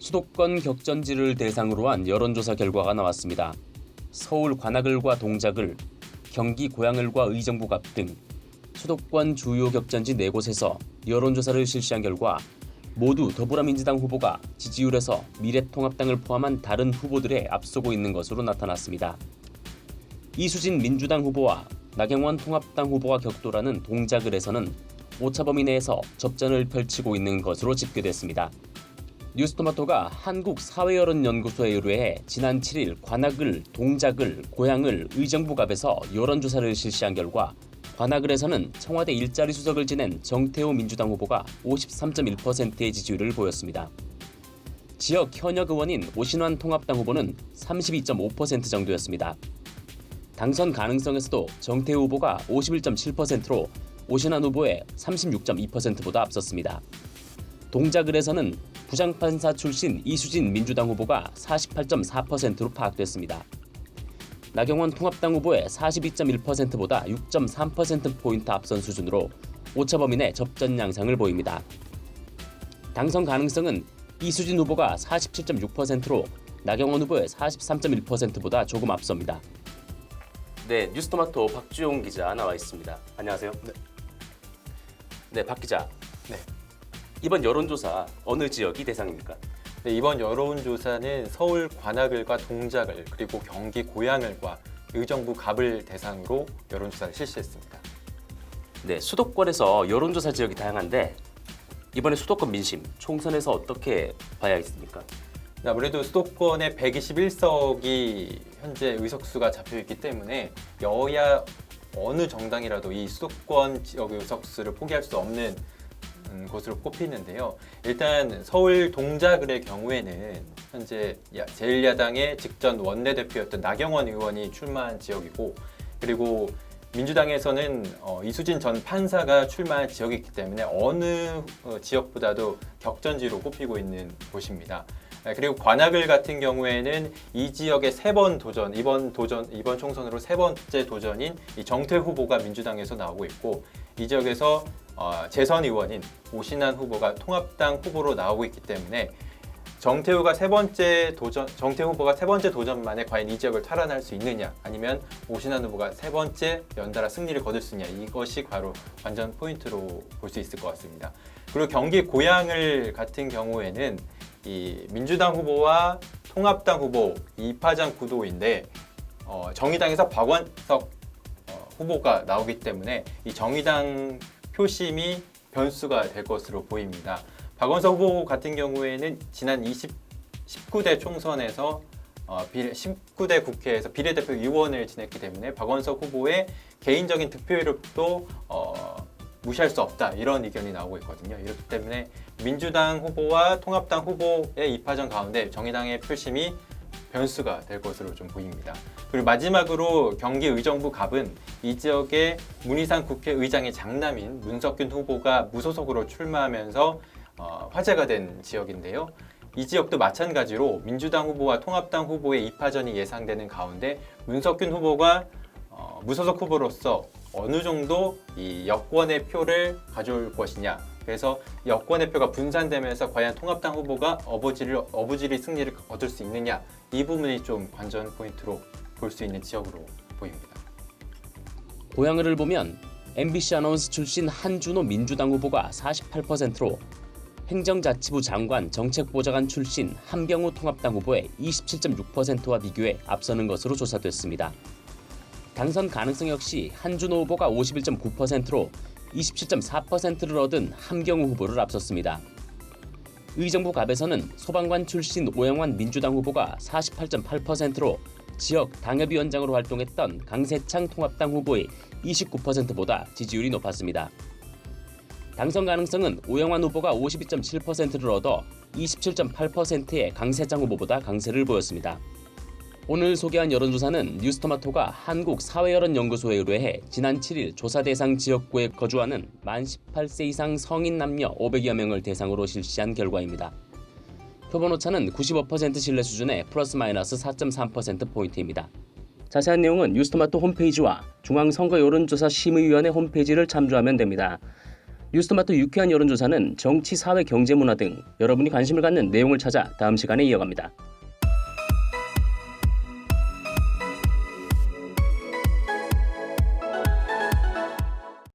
수도권 격전지를 대상으로 한 여론조사 결과가 나왔습니다. 서울 관악을과 동작을, 경기 고양을과 의정부갑 등 수도권 주요 격전지 4곳에서 여론조사를 실시한 결과 모두 더불어민주당 후보가 지지율에서 미래통합당을 포함한 다른 후보들에 앞서고 있는 것으로 나타났습니다. 이수진 민주당 후보와 나경원 통합당 후보가 격돌하는 동작을에서는 오차범위 내에서 접전을 펼치고 있는 것으로 집계됐습니다. 뉴스토마토가 한국사회여론연구소에 의뢰해 지난 7일 관악을, 동작을, 고양을, 의정부갑에서 여론조사를 실시한 결과 관악을에서는 청와대 일자리 수석을 지낸 정태호 민주당 후보가 53.1%의 지지율을 보였습니다. 지역 현역 의원인 오신환 통합당 후보는 32.5% 정도였습니다. 당선 가능성에서도 정태호 후보가 51.7%로 오신환 후보의 36.2%보다 앞섰습니다. 동작을에서는 부장판사 출신 이수진 민주당 후보가 48.4%로 파악됐습니다. 나경원 통합당 후보의 42.1%보다 6.3%포인트 앞선 수준으로 오차범위 내 접전 양상을 보입니다. 당선 가능성은 이수진 후보가 47.6%로 나경원 후보의 43.1%보다 조금 앞섭니다. 네, 뉴스토마토 박주용 기자 나와 있습니다. 안녕하세요. 네, 박 기자. 네. 이번 여론조사 어느 지역이 대상입니까? 네, 이번 여론조사는 서울 관악을과 동작을 그리고 경기 고양을과 의정부 갑을 대상으로 여론조사를 실시했습니다. 네, 수도권에서 여론조사 지역이 다양한데 이번에 수도권 민심 총선에서 어떻게 봐야겠습니까? 아무래도 수도권의 121석이 현재 의석수가 잡혀있기 때문에 여야 어느 정당이라도 이 수도권 지역 의석수를 포기할 수 없는 곳으로 꼽히는데요. 일단 서울 동작을의 경우에는 현재 제1야당의 직전 원내대표였던 나경원 의원이 출마한 지역이고, 그리고 민주당에서는 이수진 전 판사가 출마한 지역이기 때문에 어느 지역보다도 격전지로 꼽히고 있는 곳입니다. 그리고 관악을 같은 경우에는 이 지역의 3번 도전, 이번 총선으로 3번째 도전인 이 정태 후보가 민주당에서 나오고 있고, 이 지역에서 재선 의원인 오신환 후보가 통합당 후보로 나오고 있기 때문에 정태 후보가 세 번째 도전 만에 과연 이 지역을 탈환할 수 있느냐, 아니면 오신환 후보가 3번째 연달아 승리를 거둘 수 있느냐, 이것이 바로 관전 포인트로 볼 수 있을 것 같습니다. 그리고 경기 고양을 같은 경우에는 이 민주당 후보와 통합당 후보 2파장 구도인데 정의당에서 박원석 후보가 나오기 때문에 이 정의당 표심이 변수가 될 것으로 보입니다. 박원석 후보 같은 경우에는 지난 19대 총선에서 19대 국회에서 비례대표 의원을 지냈기 때문에 박원석 후보의 개인적인 득표율도 무시할 수 없다, 이런 의견이 나오고 있거든요. 이렇기 때문에 민주당 후보와 통합당 후보의 2파전 가운데 정의당의 표심이 변수가 될 것으로 좀 보입니다. 그리고 마지막으로 경기 의정부 갑은 이 지역의 문희상 국회의장의 장남인 문석균 후보가 무소속으로 출마하면서 화제가 된 지역인데요. 이 지역도 마찬가지로 민주당 후보와 통합당 후보의 2파전이 예상되는 가운데 문석균 후보가 무소속 후보로서 어느 정도 이 여권의 표를 가져올 것이냐, 그래서 여권의 표가 분산되면서 과연 통합당 후보가 어부지리 승리를 거둘 수 있느냐, 이 부분이 좀 관전 포인트로 볼 수 있는 지역으로 보입니다. 고양을을 보면 MBC 아나운서 출신 한준호 민주당 후보가 48%로 행정자치부 장관 정책보좌관 출신 한병우 통합당 후보의 27.6%와 비교해 앞서는 것으로 조사됐습니다. 당선 가능성 역시 한준호 후보가 51.9%로 27.4%를 얻은 함경우 후보를 앞섰습니다. 의정부 갑에서는 소방관 출신 오영환 민주당 후보가 48.8%로 지역 당협위원장으로 활동했던 강세창 통합당 후보의 29%보다 지지율이 높았습니다. 당선 가능성은 오영환 후보가 52.7%를 얻어 27.8%의 강세창 후보보다 강세를 보였습니다. 오늘 소개한 여론조사는 뉴스토마토가 한국사회여론연구소에 의뢰해 지난 7일 조사 대상 지역구에 거주하는 만 18세 이상 성인 남녀 500여 명을 대상으로 실시한 결과입니다. 표본 오차는 95% 신뢰 수준의 플러스 마이너스 4.3%포인트입니다. 자세한 내용은 뉴스토마토 홈페이지와 중앙선거여론조사심의위원회 홈페이지를 참조하면 됩니다. 뉴스토마토 유쾌한 여론조사는 정치, 사회, 경제, 문화 등 여러분이 관심을 갖는 내용을 찾아 다음 시간에 이어갑니다.